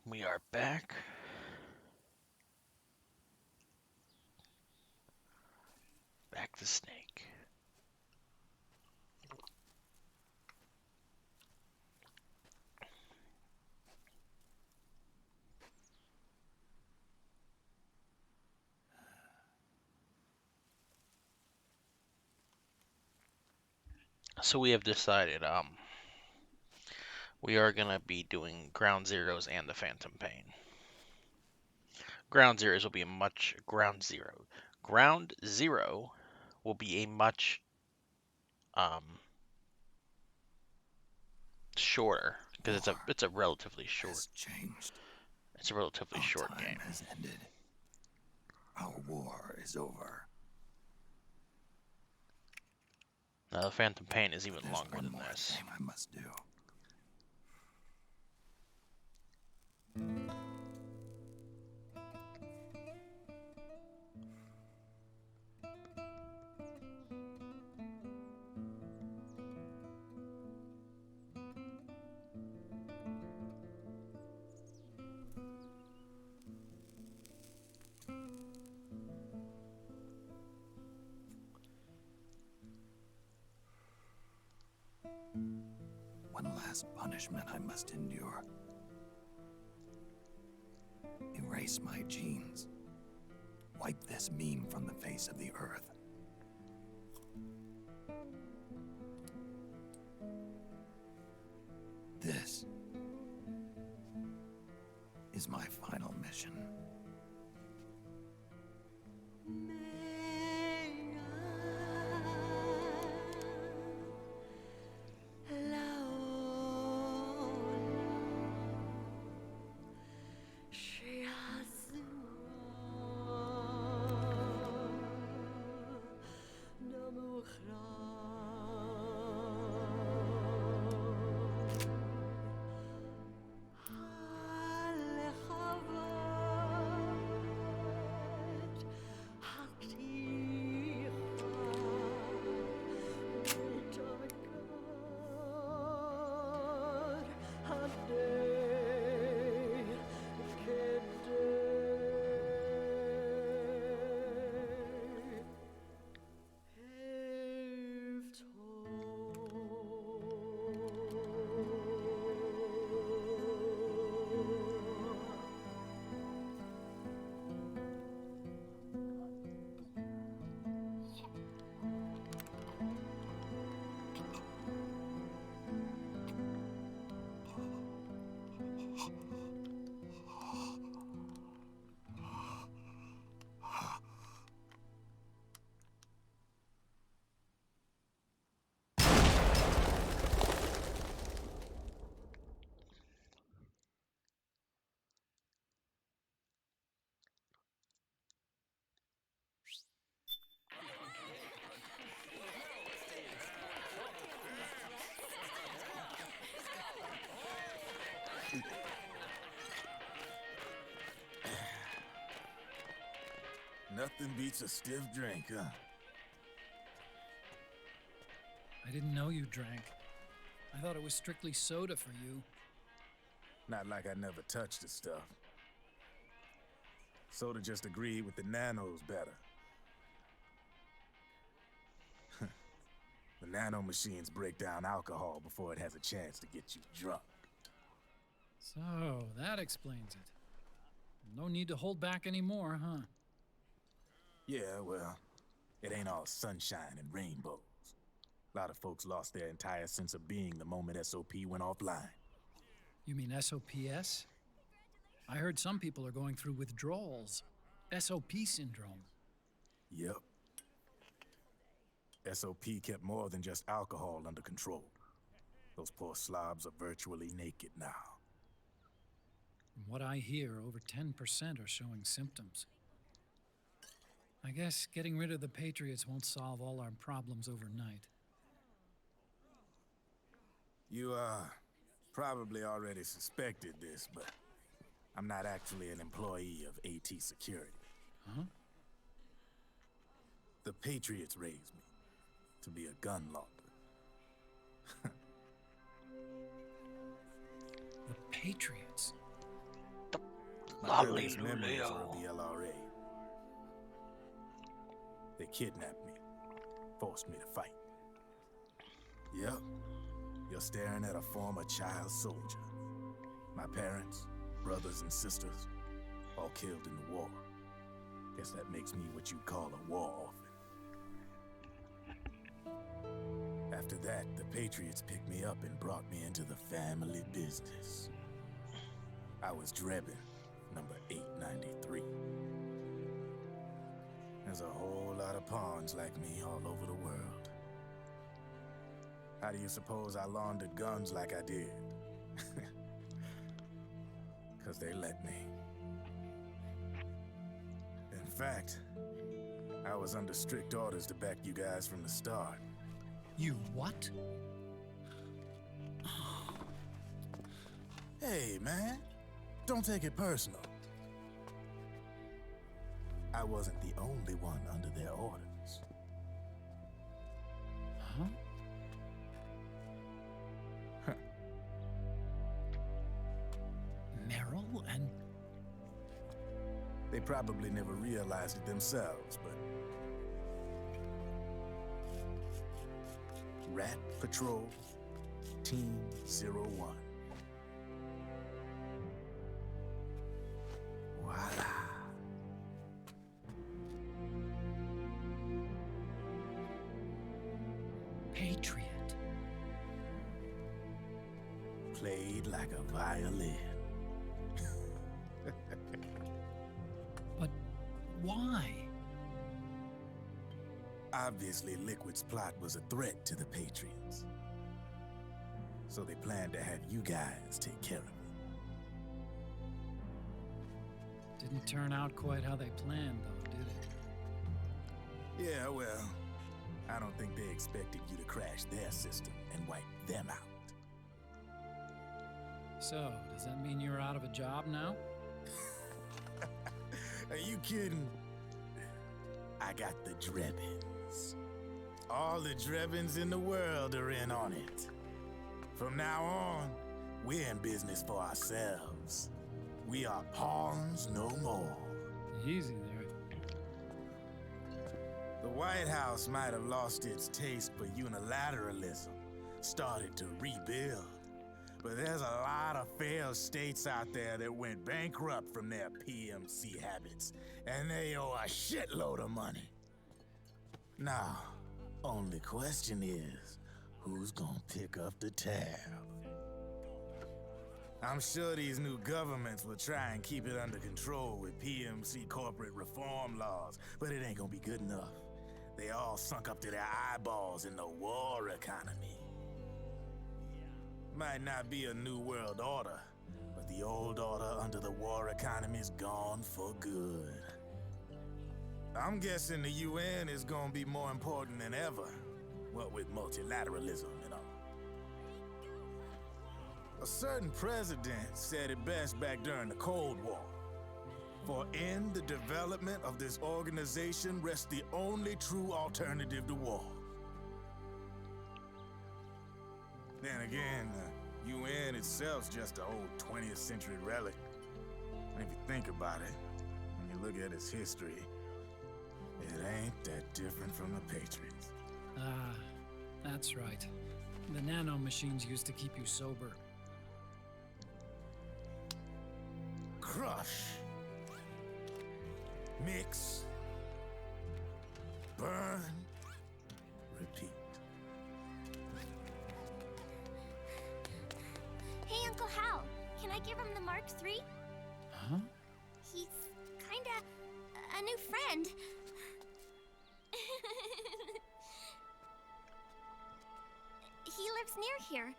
We are back. Back to Snake. So we have decided we are gonna be doing Ground Zeroes and the Phantom Pain. Ground Zeroes will be a much Ground Zero. Ground Zero will be a much um shorter because War it's a relatively short has changed. it's a relatively Our short time game. has ended. Our war is over. Now the Phantom Pain is But even there's longer one than more this. thing I must do. One last punishment I must endure. Erase my genes. Wipe this meme from the face of the earth. This is my final mission. Nothing beats a stiff drink, huh? I didn't know you drank. I thought it was strictly soda for you. Not like I never touched the stuff. Soda just agreed with the nanos better. The nano machines break down alcohol before it has a chance to get you drunk. So, that explains it. No need to hold back anymore, huh? Yeah, well, it ain't all sunshine and rainbows. A lot of folks lost their entire sense of being the moment SOP went offline. You mean SOPS? I heard some people are going through withdrawals. SOP syndrome. Yep. SOP kept more than just alcohol under control. Those poor slobs are virtually naked now. From what I hear, over 10% are showing symptoms. I guess getting rid of the Patriots won't solve all our problems overnight. You, probably already suspected this, but I'm not actually an employee of AT Security. Huh? The Patriots raised me to be a gun launder. The Patriots? My earliest memories are of Hallelujah. the LRA. They kidnapped me, forced me to fight. Yep, you're staring at a former child soldier. My parents, brothers and sisters, all killed in the war. Guess that makes me what you'd call a war orphan. After that, the Patriots picked me up and brought me into the family business. I was Drebin, number 893. There's a whole lot of pawns like me all over the world. How do you suppose I laundered guns like I did? 'Cause they let me. In fact, I was under strict orders to back you guys from the start. You what? Hey, man, don't take it personal. I wasn't the only one under their orders. Huh? Meryl and... They probably never realized it themselves, but... Rat Patrol, Team 01. Voila. Patriot. Played like a violin. But why? Obviously, Liquid's plot was a threat to the Patriots. So they planned to have you guys take care of it. Didn't turn out quite how they planned, though, did it? Yeah, well, I don't think they expected you to crash their system and wipe them out. So, does that mean you're out of a job now? Are you kidding? I got the Drebins. All the Drebins in the world are in on it. From now on, we're in business for ourselves. We are pawns no more. Easy there. The White House might have lost its taste for unilateralism, started to rebuild. But there's a lot of failed states out there that went bankrupt from their PMC habits, and they owe a shitload of money. Now, only question is, who's gonna pick up the tab? I'm sure these new governments will try and keep it under control with PMC corporate reform laws, but it ain't gonna be good enough. They all sunk up to their eyeballs in the war economy. Might not be a new world order, but the old order under the war economy's gone for good. I'm guessing the UN is gonna be more important than ever, what with multilateralism and all. A certain president said it best back during the Cold War. For in the development of this organization rests the only true alternative to war. Then again, the UN itself's just an old 20th century relic. And if you think about it, when you look at its history, it ain't that different from the Patriots. Ah, that's right. The nano machines used to keep you sober. Crush. Mix. Burn. Repeat. Hey, Uncle Hal, can I give him the Mark III? Huh? He's kinda a new friend. He lives near here.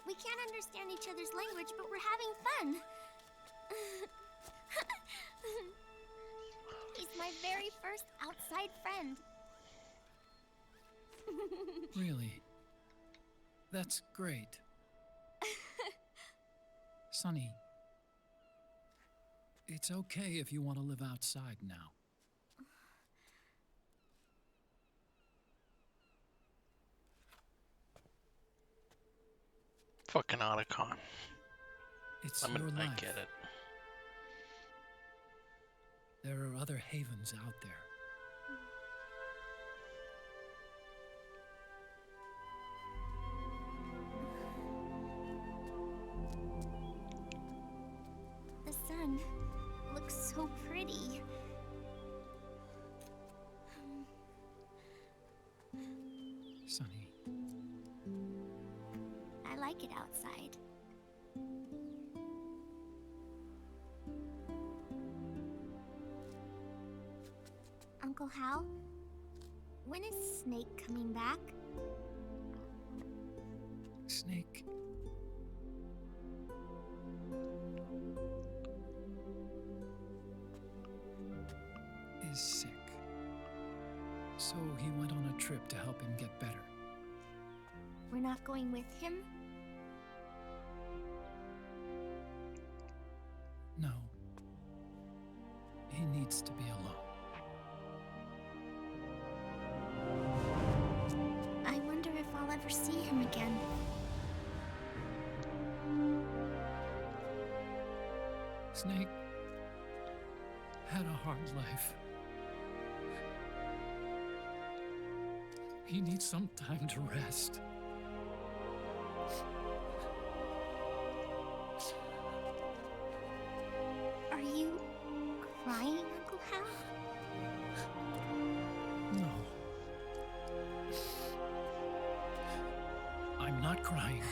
We can't understand each other's language, but we're having fun. He's my very first outside friend. Really? That's great. Sonny, it's okay if you want to live outside now. Fucking Otacon. It's I your life. get it. There are other havens out there. The sun looks so pretty. Sunny, I like it outside. Uncle Hal, when is Snake coming back? Snake. Is sick. So he went on a trip to help him get better. We're not going with him? No. He needs to be alone. I wonder if I'll ever see him again. Snake had a hard life. He needs some time to rest. Are you crying, Uncle Hal? No. I'm not crying.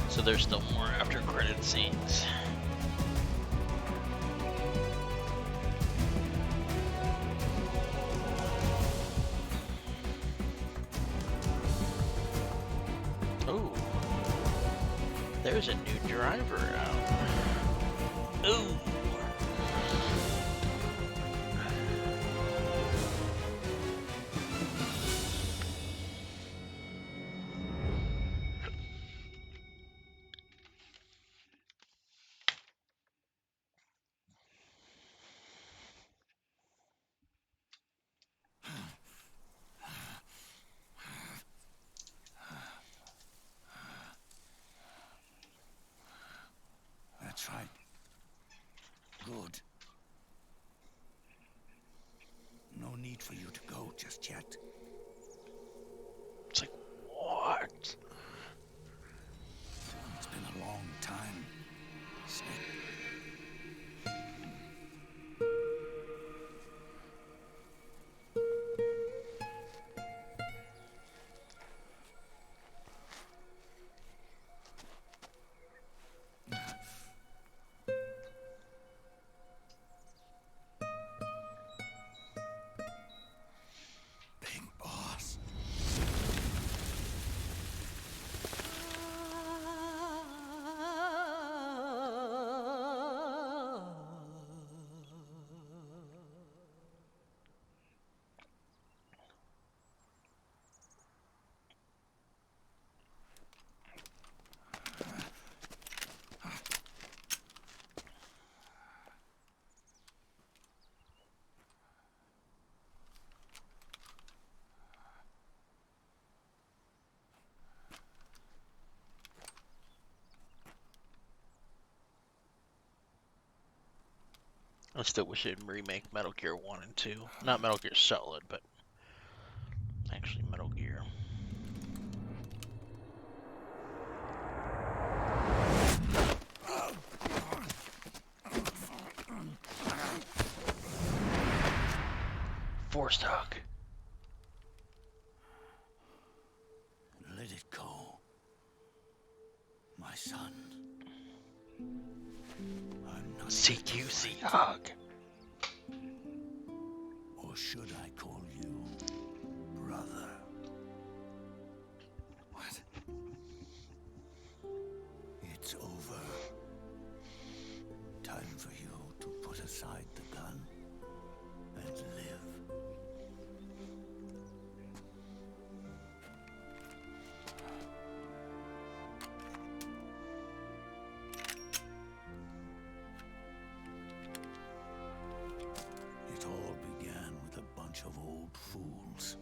So there's still more after credit scenes. Oh, there's a new driver out. Ooh. That's right. Good. No need for you to go just yet. It's like, what? It's been a long time, Snake. Big boss. I still wish they'd remake Metal Gear 1 and 2. Not Metal Gear Solid, but actually Metal Gear. Force Talk. Let it go, my son. I'm not CQC Hog. Or should I call you brother? What? It's over. Time for you to put aside the gun and live. It all began with a bunch of old fools.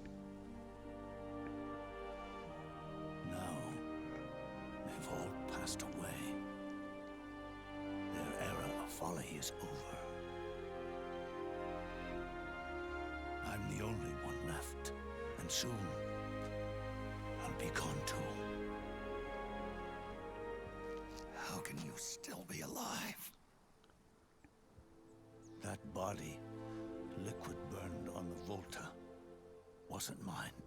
Now, they've all passed away. Their era of folly is over. I'm the only one left, and soon I'll be gone too. How can you still be alive? That body, liquid burned on the Volta, wasn't mine.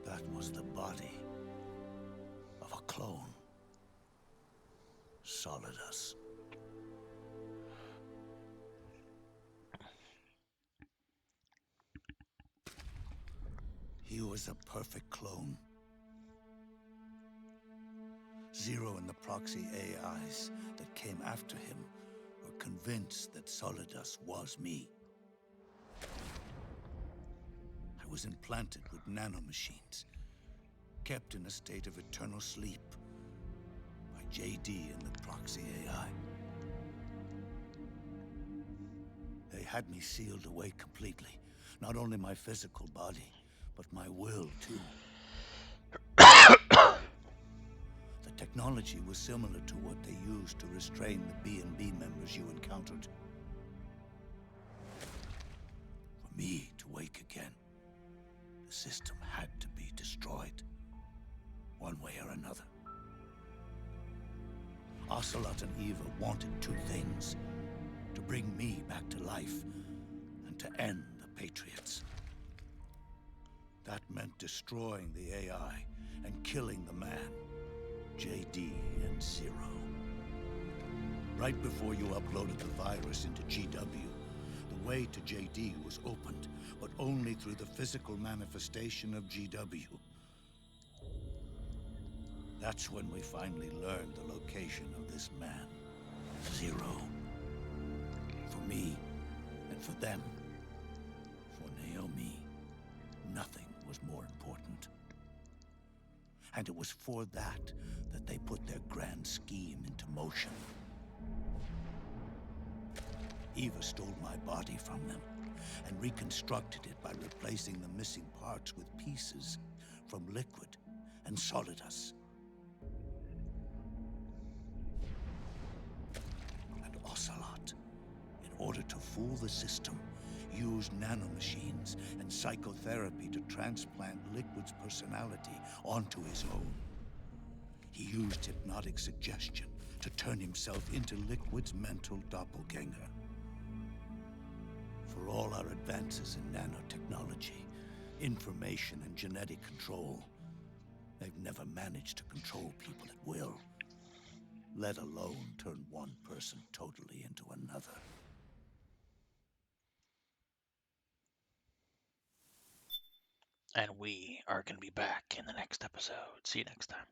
That was the body of a clone. Solidus. He was a perfect clone. Zero and the proxy AIs that came after him were convinced that Solidus was me. I was implanted with nanomachines, kept in a state of eternal sleep by JD and the proxy AI. They had me sealed away completely, not only my physical body, but my will too. The technology was similar to what they used to restrain the B&B members you encountered. For me to wake again, the system had to be destroyed, one way or another. Ocelot and Eva wanted two things: to bring me back to life, and to end the Patriots. That meant destroying the AI and killing the man, JD and Zero. Right before you uploaded the virus into GW, the way to JD was opened, but only through the physical manifestation of GW. That's when we finally learned the location of this man, Zero. For me, and for them, for Naomi, nothing was more important. And it was for that they put their grand scheme into motion. Eva stole my body from them and reconstructed it by replacing the missing parts with pieces from Liquid and Solidus. And Ocelot, in order to fool the system, used nanomachines and psychotherapy to transplant Liquid's personality onto his own. He used hypnotic suggestion to turn himself into Liquid's mental doppelganger. For all our advances in nanotechnology, information and genetic control, they've never managed to control people at will, let alone turn one person totally into another. And we are going to be back in the next episode. See you next time.